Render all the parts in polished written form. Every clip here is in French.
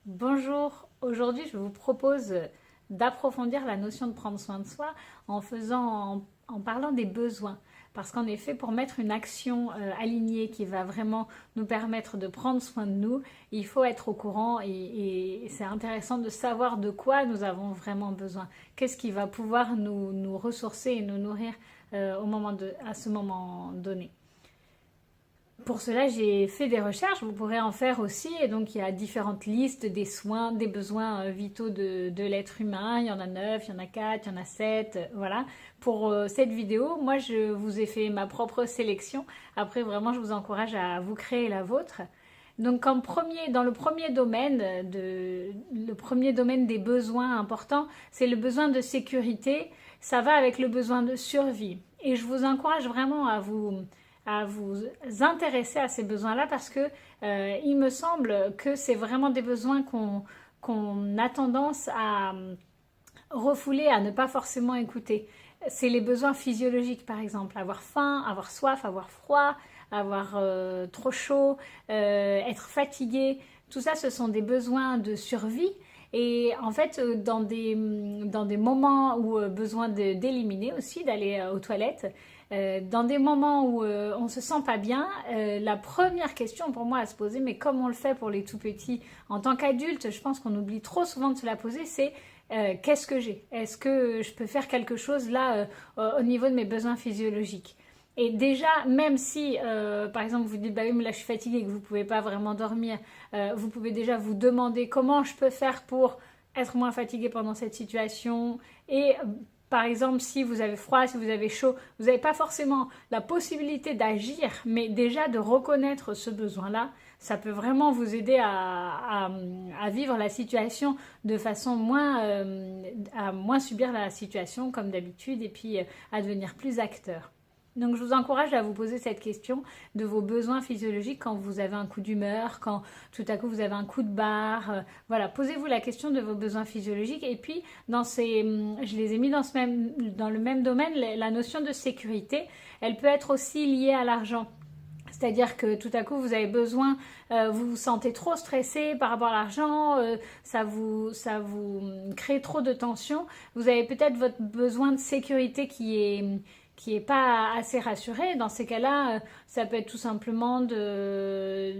Bonjour, aujourd'hui je vous propose d'approfondir la notion de prendre soin de soi en parlant des besoins. Parce qu'en effet, pour mettre une action alignée qui va vraiment nous permettre de prendre soin de nous, il faut être au courant et c'est intéressant de savoir de quoi nous avons vraiment besoin. Qu'est-ce qui va pouvoir nous ressourcer et nous nourrir à ce moment donné. Pour cela, j'ai fait des recherches, vous pourrez en faire aussi. Et donc, il y a différentes listes des soins, des besoins vitaux de l'être humain. Il y en a 9, il y en a 4, il y en a 7. Voilà. Pour cette vidéo, moi, je vous ai fait ma propre sélection. Après, vraiment, je vous encourage à vous créer la vôtre. Donc, dans le premier domaine des besoins importants, c'est le besoin de sécurité. Ça va avec le besoin de survie. Et je vous encourage vraiment à vous intéresser à ces besoins-là parce que il me semble que c'est vraiment des besoins qu'on a tendance à refouler, à ne pas forcément écouter. C'est les besoins physiologiques par exemple, avoir faim, avoir soif, avoir froid, avoir trop chaud, être fatigué. Tout ça, ce sont des besoins de survie. Et en fait, dans des moments où besoin d'éliminer aussi, d'aller aux toilettes, dans des moments où on se sent pas bien, la première question pour moi à se poser, mais comme on le fait pour les tout petits, en tant qu'adulte, je pense qu'on oublie trop souvent de se la poser, c'est qu'est-ce que j'ai? Est-ce que je peux faire quelque chose là au niveau de mes besoins physiologiques? Et déjà, même si, par exemple, vous dites, bah oui, mais là, je suis fatiguée et que vous ne pouvez pas vraiment dormir, vous pouvez déjà vous demander comment je peux faire pour être moins fatigué pendant cette situation. Et par exemple, si vous avez froid, si vous avez chaud, vous n'avez pas forcément la possibilité d'agir, mais déjà de reconnaître ce besoin-là, ça peut vraiment vous aider à vivre la situation de façon à moins subir la situation comme d'habitude et puis à devenir plus acteur. Donc je vous encourage à vous poser cette question de vos besoins physiologiques quand vous avez un coup d'humeur, quand tout à coup vous avez un coup de barre. Voilà, posez-vous la question de vos besoins physiologiques. Et puis, je les ai mis dans le même domaine, la notion de sécurité, elle peut être aussi liée à l'argent. C'est-à-dire que tout à coup, vous avez besoin, vous vous sentez trop stressé par rapport à l'argent, ça vous crée trop de tension. Vous avez peut-être votre besoin de sécurité qui est pas assez rassuré. Dans ces cas-là, ça peut être tout simplement de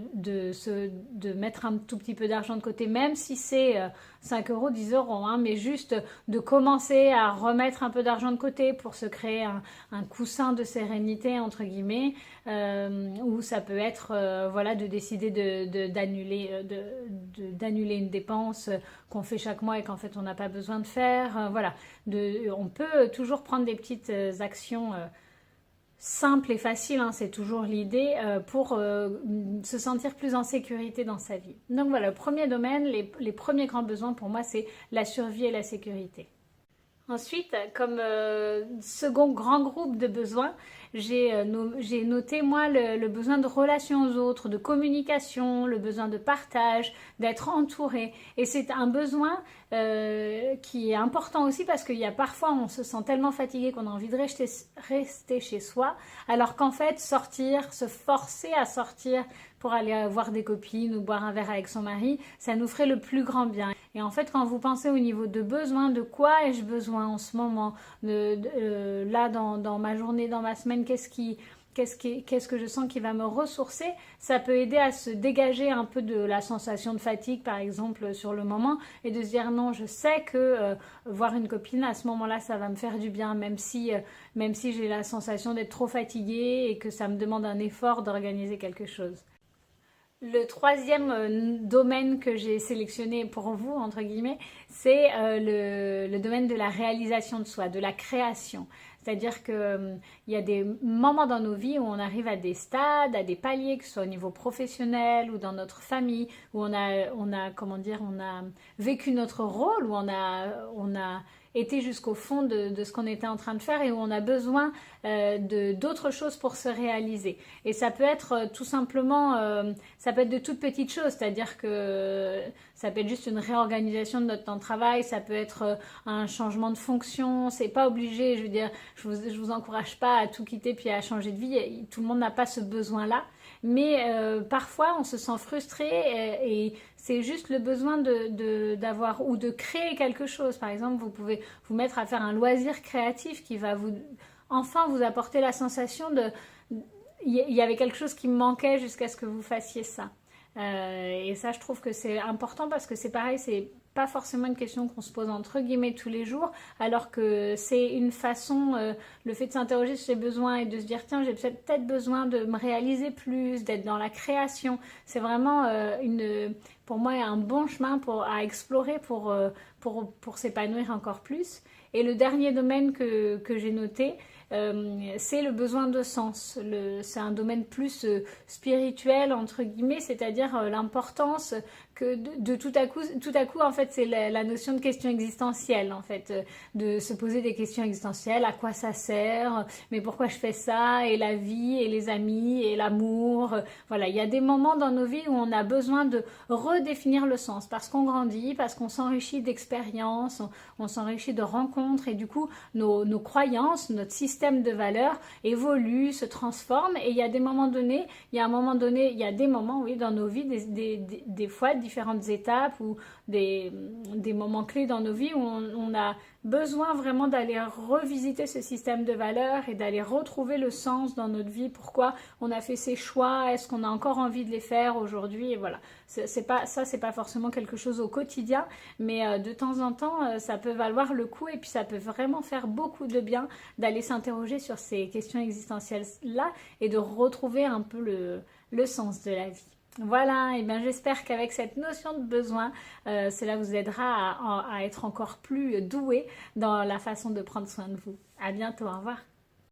mettre un tout petit peu d'argent de côté, même si c'est 5 euros, 10 euros, hein, mais juste de commencer à remettre un peu d'argent de côté pour se créer un coussin de sérénité, entre guillemets, ou ça peut être voilà, de décider d'annuler une dépense qu'on fait chaque mois et qu'en fait on n'a pas besoin de faire. Voilà, on peut toujours prendre des petites actions simples et faciles, hein, c'est toujours l'idée, pour se sentir plus en sécurité dans sa vie. Donc voilà, le premier domaine, les premiers grands besoins pour moi, c'est la survie et la sécurité. Ensuite, comme second grand groupe de besoins, j'ai noté moi le besoin de relation aux autres, de communication, le besoin de partage, d'être entouré. Et c'est un besoin qui est important aussi parce qu'il y a parfois on se sent tellement fatigué qu'on a envie de rester chez soi, alors qu'en fait sortir, se forcer à sortir pour aller voir des copines ou boire un verre avec son mari, ça nous ferait le plus grand bien. Et en fait, quand vous pensez au niveau de besoin, de quoi ai-je besoin en ce moment, là dans ma journée, dans ma semaine, qu'est-ce que je sens qui va me ressourcer, ça peut aider à se dégager un peu de la sensation de fatigue par exemple sur le moment et de se dire non, je sais que voir une copine à ce moment-là ça va me faire du bien même si j'ai la sensation d'être trop fatiguée et que ça me demande un effort d'organiser quelque chose. Le troisième domaine que j'ai sélectionné pour vous, entre guillemets, c'est le domaine de la réalisation de soi, de la création. C'est-à-dire qu'il y a des moments dans nos vies où on arrive à des stades, à des paliers, que ce soit au niveau professionnel ou dans notre famille, où comment dire, on a vécu notre rôle, où on a été jusqu'au fond de ce qu'on était en train de faire et où on a besoin d'autres choses pour se réaliser. Et ça peut être tout simplement, ça peut être de toutes petites choses, c'est-à-dire que ça peut être juste une réorganisation de notre temps de travail, ça peut être un changement de fonction, c'est pas obligé, je veux dire, je vous encourage pas à tout quitter puis à changer de vie, tout le monde n'a pas ce besoin-là. mais parfois on se sent frustré et c'est juste le besoin d'avoir ou de créer quelque chose. Par exemple, vous pouvez vous mettre à faire un loisir créatif qui va enfin vous apporter la sensation il y avait quelque chose qui me manquait jusqu'à ce que vous fassiez ça. Et ça, je trouve que c'est important parce que c'est pareil, c'est pas forcément une question qu'on se pose entre guillemets tous les jours, alors que c'est une façon, le fait de s'interroger sur ses besoins et de se dire tiens, j'ai peut-être besoin de me réaliser plus, d'être dans la création. C'est vraiment pour moi un bon chemin à explorer pour s'épanouir encore plus. Et le dernier domaine que j'ai noté, c'est le besoin de sens. C'est un domaine plus spirituel, entre guillemets, c'est-à-dire l'importance que de tout à coup, en fait, c'est la notion de question existentielle, en fait, de se poser des questions existentielles, à quoi ça sert, mais pourquoi je fais ça, et la vie, et les amis, et l'amour. Voilà, il y a des moments dans nos vies où on a besoin de redéfinir le sens, parce qu'on grandit, parce qu'on s'enrichit d'expériences, on s'enrichit de rencontres, et du coup, nos croyances, notre système de valeurs évolue, se transforme, et il y a des moments donnés, il y a des moments, oui, dans nos vies, des fois, différentes étapes ou des moments clés dans nos vies où on a besoin vraiment d'aller revisiter ce système de valeurs et d'aller retrouver le sens dans notre vie, pourquoi on a fait ces choix, est-ce qu'on a encore envie de les faire aujourd'hui, et voilà. C'est pas forcément quelque chose au quotidien, mais de temps en temps, ça peut valoir le coup et puis ça peut vraiment faire beaucoup de bien d'aller s'interroger sur ces questions existentielles-là et de retrouver un peu le sens de la vie. Voilà, et bien j'espère qu'avec cette notion de besoin, cela vous aidera à être encore plus doué dans la façon de prendre soin de vous. À bientôt, au revoir.